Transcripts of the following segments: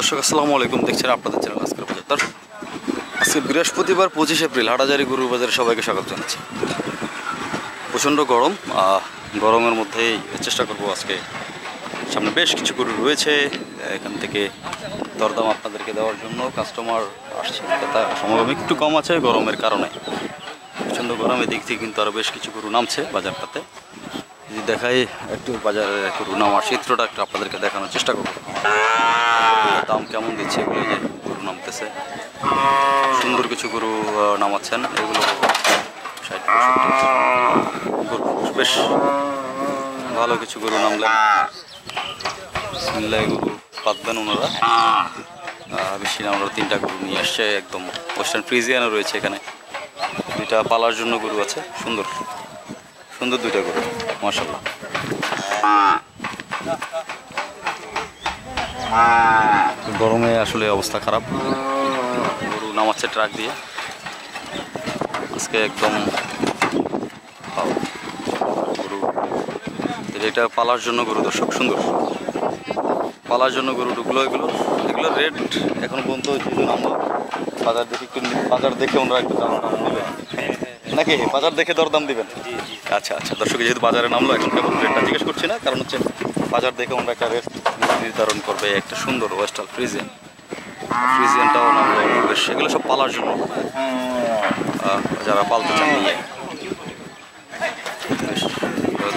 দর্শক আসসালামু আলাইকুম, দেখছেন আপনাদের চ্যানেল আজকের বাজার। আজকে বৃহস্পতিবার 25 এপ্রিল, হাটাজারি গরুর বাজারে সবাইকে স্বাগত জানাচ্ছি। প্রচণ্ড গরম, গরমের মধ্যেই চেষ্টা করব আজকে। সামনে বেশ কিছু গরু রয়েছে, এখান থেকে দরদাম আপনাদেরকে দেওয়ার জন্য কাস্টমার আসছে। তা সমাগম একটু কম আছে গরমের কারণে, প্রচণ্ড গরমের দিক থেকে কিন্তু আরও বেশ কিছু গরু নামছে বাজারটাতে। যদি দেখাই একটু বাজারে গরু নামার চিত্রটা একটু আপনাদেরকে দেখানোর চেষ্টা করব। দাম কেমন দিচ্ছে এগুলো, যে গরু নামতেছে, সুন্দর কিছু গরু নামাচ্ছেন। এগুলো 60-65 বেশ ভালো কিছু গরু নামলেন। বিসমিল্লাহ, গরু পাতবেন ওনারা। বেশি না, ওনারা 3টা গরু নিয়ে আসছে, একদম ওয়েস্টার্ন ফ্রিজিয়ানও রয়েছে এখানে। 2টা পালার জন্য গরু আছে, সুন্দর সুন্দর 2টা গরু মাশাআল্লাহ। গরমে আসলে অবস্থা খারাপ, গরু নামাচ্ছে ট্রাক দিয়ে আজকে একদম। গরু এটা পালার জন্য গরু, দর্শক সুন্দর পালার জন্য গরু ঢুকলো। এগুলো রেট এখন পর্যন্ত যেহেতু নামলো, বাজার দেখে একটু, বাজার দেখে ওনারা একটু দাম দেবেন নাকি, বাজার দেখে দরদাম দিবেন? আচ্ছা আচ্ছা দর্শক, যেহেতু বাজারে নামলো এখন কেবল রেটটা জিজ্ঞেস করছি না, কারণ হচ্ছে বাজার দেখে ওনারা একটা রেট নির্ধারণ করবে। একটা সুন্দর ওয়েস্টার্ন ফ্রিজিয়ানটাও নামলো বেশ। এগুলো সব পালার জন্য, যারা পালতে চান নিয়ে।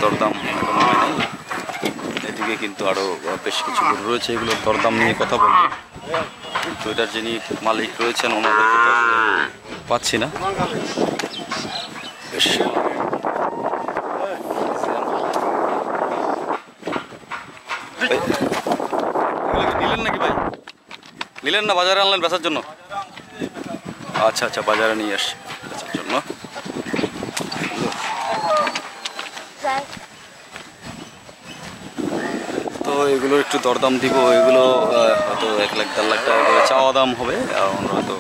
দরদাম এখনো হয় নাই, এদিকে কিন্তু আরও বেশ কিছু গরু রয়েছে, এগুলোর দরদাম নিয়ে কথা বলবো। কিন্তু এটার যিনি মালিক রয়েছেন ওনাদেরকে তো পাচ্ছি না। বেশ নিলেন নাকি ভাই? নিলেন না, বাজারে আনলেন বেচার জন্য? আচ্ছা আচ্ছা, বাজারে নিয়ে আসছি বেচার জন্য। তো এগুলোর একটু দরদাম দিব। এগুলো হয়তো 1 লাখ 1.5 লাখ টাকা করে চাওয়া দাম হবে, আমরা হয়তো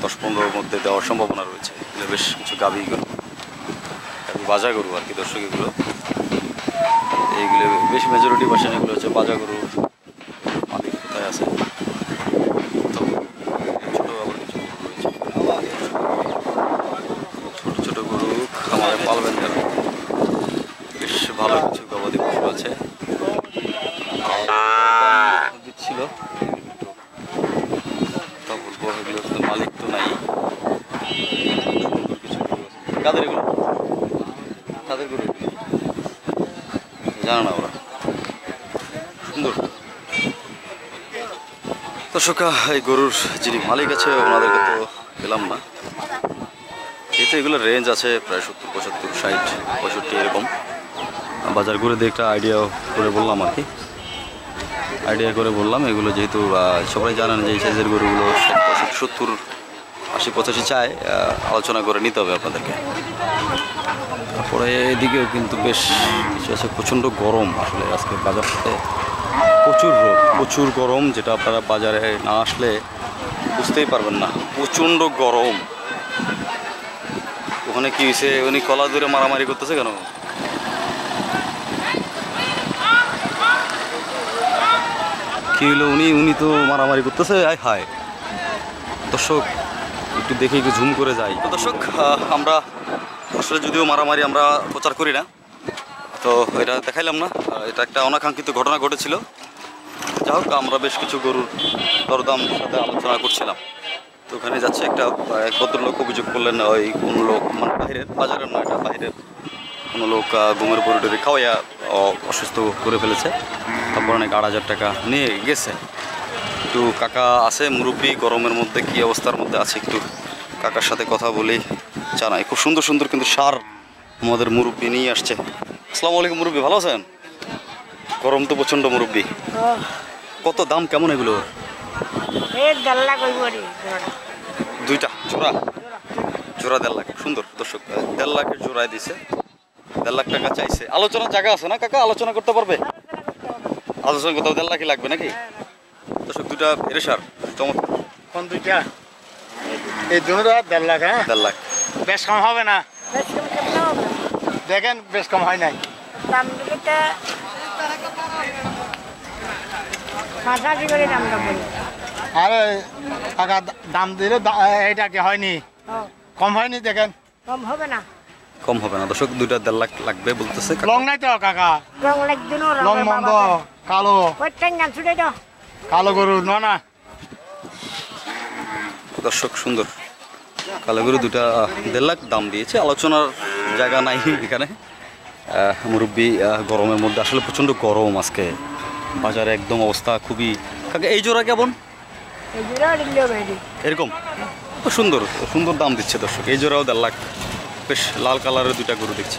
10-15-র মধ্যে দেওয়ার সম্ভাবনা রয়েছে। এগুলো বেশ কিছু গাভী গরু, বাজা গরু আর কি দর্শক। এগুলো বেশি মেজরিটি পার্সেন্ট এগুলো হচ্ছে বাজা গরু। মালিক কোথায় আছে? ছোটো আবার কিছু গরু রয়েছে, ছোটো ছোটো গরু খামারে পালবেন যারা। বেশ ভালো কিছু গবাদি পশু আছে, দিচ্ছিল তা বলবো। এগুলো তো মালিক তো নাই। কাদের এগুলো, কাদের গরু জানো না ওরা? সুন্দর দর্শক, এই গরুর যিনি মালিক আছে ওনাদেরকে তো পেলাম না। যেহেতু এগুলোর রেঞ্জ আছে প্রায় 70-75-60-65 এরকম। বাজার ঘুরে দিয়ে একটা আইডিয়া করে বললাম আর কি, এগুলো যেহেতু সবাই জানেন যে এই সাইজের গরুগুলো 60-70-80-85 চায়, আলোচনা করে নিতে হবে আপনাদেরকে। তারপরে এদিকেও কিন্তু বেশ কিছু আছে। প্রচণ্ড গরম আসলে আজকে বাজারটাতে, প্রচুর গরম, যেটা আপনারা বাজারে না আসলে বুঝতেই পারবেন না। প্রচণ্ড গরম। ওখানে কি হয়েছে? উনি কলা ধরে মারামারি করতেছে কেন? কি হলো? উনি তো মারামারি করতেছে। হায় দর্শক, একটু দেখে একটু ঝুম করে যাই। তো দর্শক, আমরা আসলে যদিও মারামারি আমরা প্রচার করি না, তো এটা দেখাইলাম না। এটা একটা অনাকাঙ্ক্ষিত ঘটনা ঘটেছিল। যাই হোক, আমরা বেশ কিছু গরুর দরদাম সাথে আলোচনা করছিলাম। তো ওখানে যাচ্ছে এক ভদ্রলোক অভিযোগ করলেন, ওই কোন লোক, মানে বাইরের, বাজারের নয়, এটা বাইরের কোনো লোক ঘুমের পরিটরি খাওয়াইয়া অসুস্থ করে ফেলেছে। তারপর অনেক 8,000 টাকা নিয়ে গেছে। একটু কাকা আছে মুরব্বী, গরমের মধ্যে কী অবস্থার মধ্যে আছে, একটু কাকার সাথে কথা বলি জানাই। খুব সুন্দর সুন্দর কিন্তু সার আমাদের মুরব্বী নিয়ে আসছে। আসসালামু আলাইকুম মুরব্বী, ভালো আছেন? গরম তো প্রচণ্ড মুরব্বী। কত দাম কেমন এগুলো? 1.5 লাখ। 2টা জোড়া 1.5 লাখ। সুন্দর দর্শক, 1.5 লাখের জোড়ায় দিছে। 1.5 লাখ টাকা চাইছে। আলোচনার জায়গা আছে না কাকা? আলোচনা করতে পারবে? আলোচনা কোথাও 1.5 লাখই লাগবে নাকি? দর্শক, 2টা এরেসার চমৎকার। কোন 2টা? এই দুটো 1.5 লাখ। 1.5 লাখ বেশ কম হবে না? দেখেন, বেশ কম হয় নাই। 85 করে দামটা বলি। আরে কাকা দাম দিলে এইটা কি হয়নি ও, কম হয়নি দেখেন কম হবে না। কম হবে না দর্শক, 2.5 লাখ লাগবে বলতেছে কাকা। লং নাই তো কাকা রং লাগবে না, লং রঙের মন্দ বাবা। কালো ওই টেঙ্গান ছুটে দাও। কালো গরু না দর্শক সুন্দর কালো গরু দুটা 1.5 লাখ দাম দিয়েছে, আলোচনার জায়গা নাই এখানে। মুরব্বী গরমের মধ্যে আসলে প্রচণ্ড গরম আজকে, বাজারে একদম অবস্থা খুবই। কাকা এই জোড়া কেমন? এই জোড়া দিলেও বেশি। এরকম সুন্দর সুন্দর দাম দিচ্ছে দর্শক, এই জোড়াও 1.5 লাখ, বেশ লাল কালারের দুটা গরু দেখছি।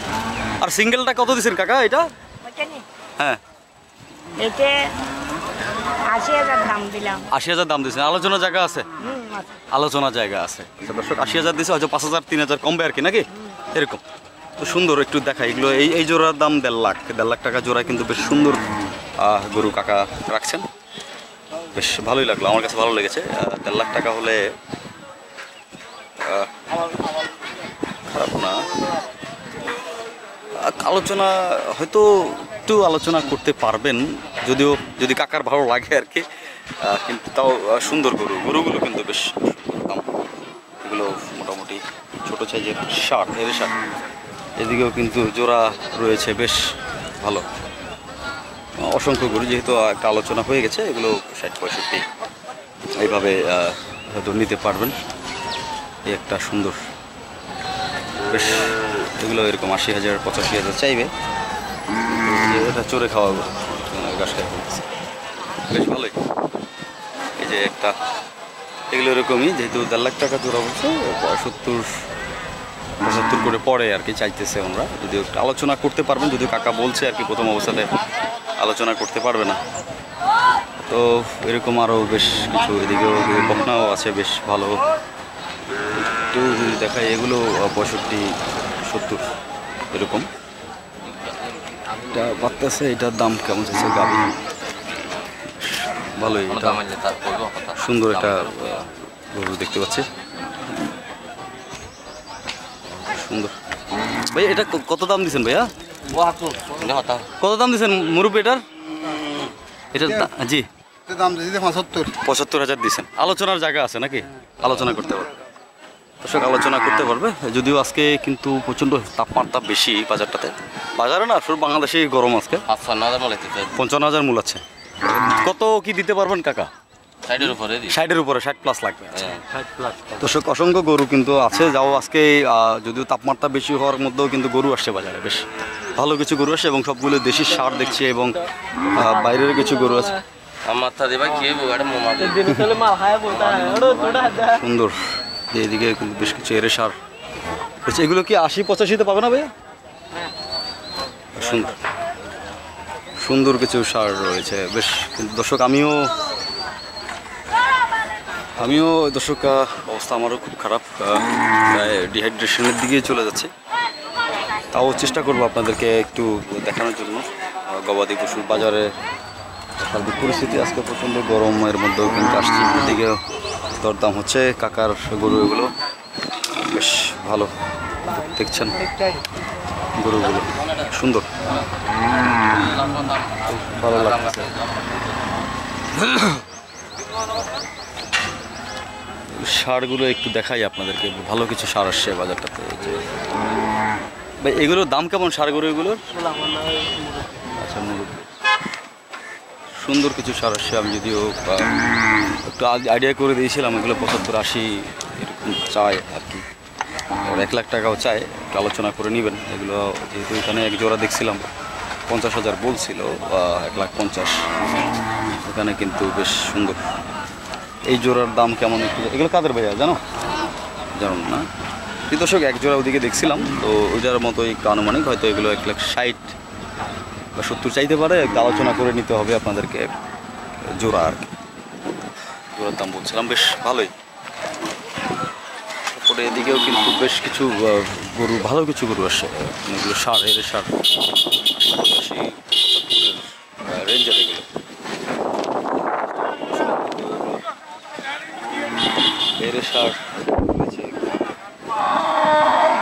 আর সিঙ্গেলটা কত দিচ্ছেন কাকা এটা? ওইটা নি? হ্যাঁ এতে 80,000 দাম দিলাম। 80,000 দাম দিচ্ছেন, আলোচনা জায়গা আছে? আছে। আলোচনা জায়গা আছে। আচ্ছা দর্শক 80,000 দিচ্ছে, হয়তো 5,000 3,000 কমবে আর কি নাকি এরকম। তো সুন্দর একটু দেখাই এগুলো, এই জোড়ার দাম 1.5 লাখ টাকা জোড়া, কিন্তু বেশ সুন্দর গরু কাকা রাখছেন, বেশ ভালোই লাগলো, আমার কাছে ভালো লেগেছে। 1.5 লাখ টাকা হলে খারাপ না। আলোচনা হয়তো একটু আলোচনা করতে পারবেন, যদিও যদি কাকার ভালো লাগে আর কি, কিন্তু তাও সুন্দর গরুগুলো কিন্তু বেশ সুন্দর দাম। এগুলো মোটামুটি ছোটো সাইজের ষাট, এদিকেও কিন্তু জোড়া রয়েছে বেশ ভালো, অসংখ্য গরু, যেহেতু একটা আলোচনা হয়ে গেছে, এগুলো 60-65 এইভাবে হয়তো নিতে পারবেন। এই একটা সুন্দর বেশ, এগুলো এরকম 80,000 85,000 চাইবে, এটা চড়ে খাওয়াবো, ঘাস খাই ফেলতেছে, বেশ ভালোই। এই যে একটা এগুলো এরকমই, যেহেতু 1.5 লাখ টাকা জোড়া বলছে, 70-75 করে পড়ে আর কি চাইতেছে। আমরা যদিও একটু আলোচনা করতে পারবেন, যদিও কাকা বলছে আর কি প্রথম অবস্থাতে আলোচনা করতে পারবে না। তো এরকম আরও বেশ কিছু, এদিকেও বকনাও আছে বেশ ভালো, একটু যদি দেখাই এগুলো 65-70 এরকম। এটা বাড়তেছে, এটার দাম কেমন চাইছে গাভী, ভালোই, এটা সুন্দর একটা গরু দেখতে পাচ্ছি, সুন্দর। ভাই এটা কত দাম দিচ্ছেন ভাইয়া? কত দাম দিচ্ছেন মুরব্বী এটার? এটার জি দাম দিয়েছে 75। 75,000 দিচ্ছেন, আলোচনার জায়গা আছে নাকি? আলোচনা করতে পারবে দর্শক, আলোচনা করতে পারবে। যদিও আজকে কিন্তু প্রচণ্ড তাপমাত্রা বেশি বাজারটাতে, বাজারে না শুধু বাংলাদেশেই গরম আজকে। 55,000 মূল আছে। কত কি দিতে পারবেন কাকা? 60-এর উপরে 60+ লাগবে। দর্শক অসংখ্য গরু কিন্তু আছে, যাও আজকে যদিও তাপমাত্রা বেশি হওয়ার মধ্যেও কিন্তু গরু আসছে বাজারে, বেশ ভালো কিছু গরু আসছে, এবং সবগুলো দেশি সার দেখছি, এবং বাইরের কিছু গরু আছে সুন্দর। এইদিকে কিন্তু বেশ কিছু এরে সার, এগুলো কি 80-85-তে পাবে না ভাইয়া? সুন্দর সুন্দর কিছু সার রয়েছে বেশ। কিন্তু দর্শক আমিও দর্শক অবস্থা আমারও খুব খারাপ, প্রায় ডিহাইড্রেশনের দিকে চলে যাচ্ছে। তাও চেষ্টা করবো আপনাদেরকে একটু দেখানোর জন্য গবাদি পশুর বাজারে সার্বিক পরিস্থিতি। আজকে প্রচণ্ড গরমের মধ্যেও কিন্তু আসছি, এদিকে দরদাম হচ্ছে। কাকার গরু এগুলো বেশ ভালো দেখছেন, গরুগুলো সুন্দর, ভালো লাগছে। সারগুলো একটু দেখাই আপনাদেরকে, ভালো কিছু সার আসছে বাজারটাতে। ভাই এগুলোর দাম কেমন সারগুলো এগুলোর? আচ্ছা সুন্দর কিছু সার আসছে, আমি যদিও একটু আইডিয়া করে দিয়েছিলাম, এগুলো 75-80 এরকম চায় আর কি, 1 লাখ টাকাও চায়, একটু আলোচনা করে নেবেন। এগুলো যেহেতু এখানে এক জোড়া দেখছিলাম 50,000 বলছিল, 1,50,000, এখানে কিন্তু বেশ সুন্দর। এই জোড়ার দাম কেমন একটু, এগুলো কাদের ভাইয়া জানো না? দর্শক এক জোড়া ওদিকে দেখছিলাম, তো ওই জোড়ার মতোই একটু আনুমানিক, হয়তো এগুলো 1,60,000 বা 70 চাইতে পারে, একটু আলোচনা করে নিতে হবে আপনাদেরকে জোড়া আর কি। জোড়ার দাম বলছিলাম বেশ ভালোই। তারপরে এদিকেও কিন্তু বেশ কিছু গরু, ভালো কিছু গরু আসছে, এগুলো সার, এর সার রেঞ্জের, এগুলো এর সার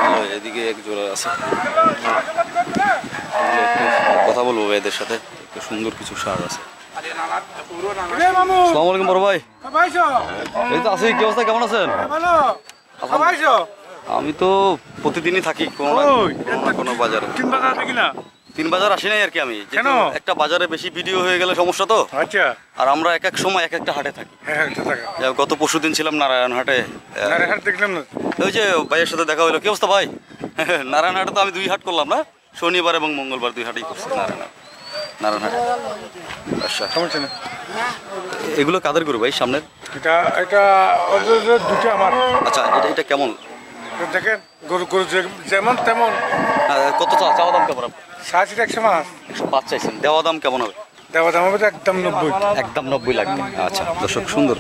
ভালো। এদিকে এক জোড়া আছে, কথা বলবো এদের সাথে, একটু সুন্দর কিছু সার আছে। আসসালামু আলাইকুম বড় ভাই। এই তো আছি, কি অবস্থা, কেমন আছেন? আমি তো প্রতিদিনই থাকি কোনো না কোনো বাজারে। তিন বাজার আসি নাই আর কি আমি, যেহেতু একটা বাজারে বেশি ভিডিও হয়ে গেলে সমস্যা তো। আচ্ছা, আর আমরা এক এক সময় এক একটা হাটে থাকি। গত পরশুদিন ছিলাম নারায়ণহাটে। দেখলাম না, ওই যে ভাইয়ের সাথে দেখা হলো। কি অবস্থা ভাই? নারায়ণহাটে তো আমি 2 হাট করলাম না, শনিবার এবং মঙ্গলবার 2 হাটেই করছি নারায়ণহাটে। আচ্ছা, সমস্যা নেই। এগুলো কাদের গরু ভাই সামনের? এটা দুটো আমার। আচ্ছা, এটা কেমন? দেখেন গরু গরু যেমন তেমন। কত চাওয়া দাম কেমন? 100 মাস 105 চাইছেন, দেওয়া দাম কেমন হবে? দেওয়া দাম হবে একদম 90। একদম 90 লাগবে। আচ্ছা দর্শক, সুন্দর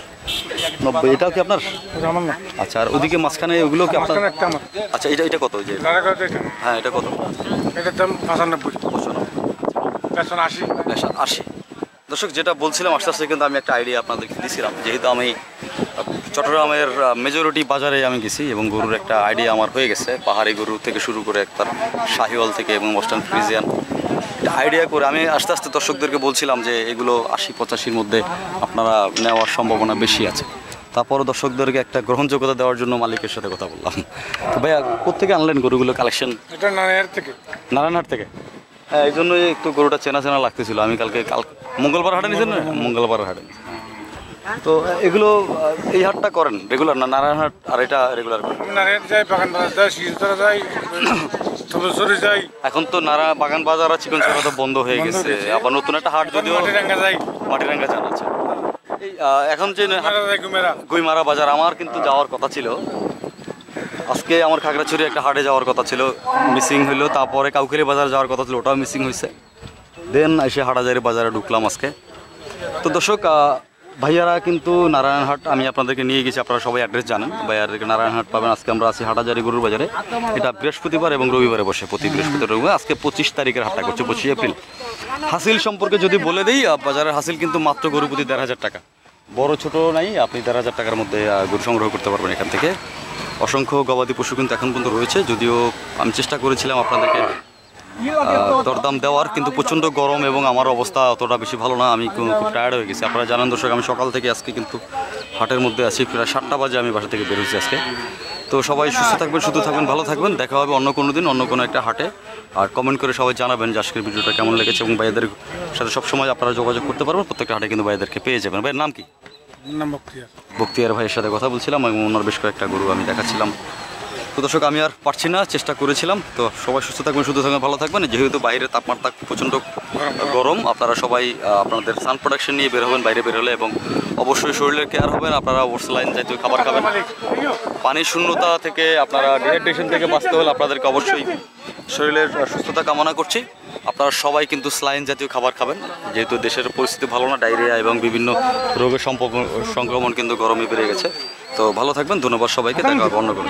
90। এটাও কি আপনার? আমার না। আচ্ছা, আর ওদিকে মাঝখানে ওগুলো কি আপনার? মাঝখানে একটা আমার। আচ্ছা, এটা কত? ওই যে হ্যাঁ, এটা কত? এটার দাম 95। পেছন 80। 80। দর্শক, যেটা বলছিলাম আস্তে আস্তে কিন্তু আমি একটা আইডিয়া আপনাদেরকে দিয়েছিলাম, যেহেতু আমি চট্টগ্রামের মেজরিটি বাজারে আমি গেছি এবং গরুর একটা আইডিয়া আমার হয়ে গেছে। পাহাড়ি গরু থেকে শুরু করে একবার শাহিওয়াল থেকে এবং ওয়েস্টার্ন ফ্রিজিয়ান একটা আইডিয়া করে আমি আস্তে আস্তে দর্শকদেরকে বলছিলাম যে এগুলো 80-85-র মধ্যে আপনারা নেওয়ার সম্ভাবনা বেশি আছে। তারপরও দর্শকদেরকে একটা গ্রহণযোগ্যতা দেওয়ার জন্য মালিকের সাথে কথা বললাম। তো ভাইয়া, কোথেকে আনলেন গরুগুলো কালেকশন? এটা নারায়ণহাট থেকে। নারায়ণহাট থেকে? হ্যাঁ, এই জন্যই একটু গরুটা চেনা চেনা লাগতেছিল। আমি কাল মঙ্গলবার হাটে নিয়েছেন না? মঙ্গলবার হাটে। তো এগুলো এই হাটটা করেন রেগুলার না? নারায়ণহাট আর এটা রেগুলার করেন? আমি নারায়ণহাট যাই, বাগান বাজার যাই, শিশুতলা যাই, তবসরে যাই। এখন তো বাগান বাজার আর চিকন তো বন্ধ হয়ে গেছে। আবার নতুন একটা হাট যদিও মাটিরাঙ্গা যাই। মাটিরাঙ্গা জানা আছে। এই এখন যে গুমেরা গুইমারা বাজার আমার কিন্তু যাওয়ার কথা ছিল। আজকে আমার খাগড়াছড়ি একটা হাটে যাওয়ার কথা ছিল, মিসিং হইলো। তারপরে কাউখালী বাজার যাওয়ার কথা ছিল, ওটাও মিসিং হয়েছে। দেন এসে হাটাজারি বাজারে ঢুকলাম আজকে। তো দর্শক, ভাইয়ারা কিন্তু নারায়ণহাট আমি আপনাদেরকে নিয়ে গেছি, আপনারা সবাই অ্যাড্রেস জানেন। ভাইয়াদেরকে নারায়ণহাট পাবেন। আজকে আমরা আছি হাটাজারি গরুর বাজারে। এটা বৃহস্পতিবার এবং রবিবারে বসে, প্রতি বৃহস্পতিবার রবিবার। আজকে 25 তারিখের হাটটা করছে, 25 এপ্রিল। হাসিল সম্পর্কে যদি বলে দিই, বাজারের হাসিল কিন্তু মাত্র গরু প্রতি 1,500 টাকা। বড় ছোট নাই, আপনি 1,500 টাকার মধ্যে গরু সংগ্রহ করতে পারবেন এখান থেকে। অসংখ্য গবাদি পশু কিন্তু এখন পর্যন্ত রয়েছে, যদিও আমি চেষ্টা করেছিলাম আপনাদেরকে দরদাম দেওয়ার, কিন্তু প্রচণ্ড গরম এবং আমার অবস্থা অতটা বেশি ভালো না। আমি খুব টায়ার্ড হয়ে গেছি। আপনারা জানেন দর্শক, আমি সকাল থেকে আজকে কিন্তু হাটের মধ্যে আছি। প্রায় 7টা বাজে আমি বাসা থেকে বের হয়েছি আজকে। তো সবাই সুস্থ থাকবেন, শুধু থাকবেন, ভালো থাকবেন। দেখা হবে অন্য কোনো দিন, অন্য কোনো একটা হাটে। আর কমেন্ট করে সবাই জানাবেন যে আজকের ভিডিওটা কেমন লেগেছে, এবং ভাইয়াদের সাথে সবসময় আপনারা যোগাযোগ করতে পারবেন। প্রত্যেকটা হাটে কিন্তু ভাইয়াদেরকে পেয়ে যাবেন। ভাইয়ের নাম কি? বক্তিয়ার ভাইয়ের সাথে কথা বলছিলাম এবং ওনার বেশ কয়েকটা গরু আমি দেখাচ্ছিলাম। তো দর্শক, আমি আর পারছি না, চেষ্টা করেছিলাম। তো সবাই সুস্থ থাকবেন, শুধু থাকবেন, ভালো থাকবেন। যেহেতু বাইরে তাপমাত্রা প্রচণ্ড গরম, আপনারা সবাই আপনাদের সান প্রোডাকশন নিয়ে বের হবেন বাইরে বের হলে, এবং অবশ্যই শরীরের কেয়ার হবেন। আপনারা ওরসলাইন জাতীয় খাবার খাবেন। পানির শূন্যতা থেকে, আপনারা ডিহাইড্রেশন থেকে বাঁচতে হলে আপনাদেরকে অবশ্যই শরীরের সুস্থতা কামনা করছি। আপনারা সবাই কিন্তু স্লাইন জাতীয় খাবার খাবেন, যেহেতু দেশের পরিস্থিতি ভালো না। ডায়রিয়া এবং বিভিন্ন রোগের সংক্রমণ কিন্তু গরমে বেড়ে গেছে। তো ভালো থাকবেন, ধন্যবাদ সবাইকে। দেখা হবে অন্য কোনো।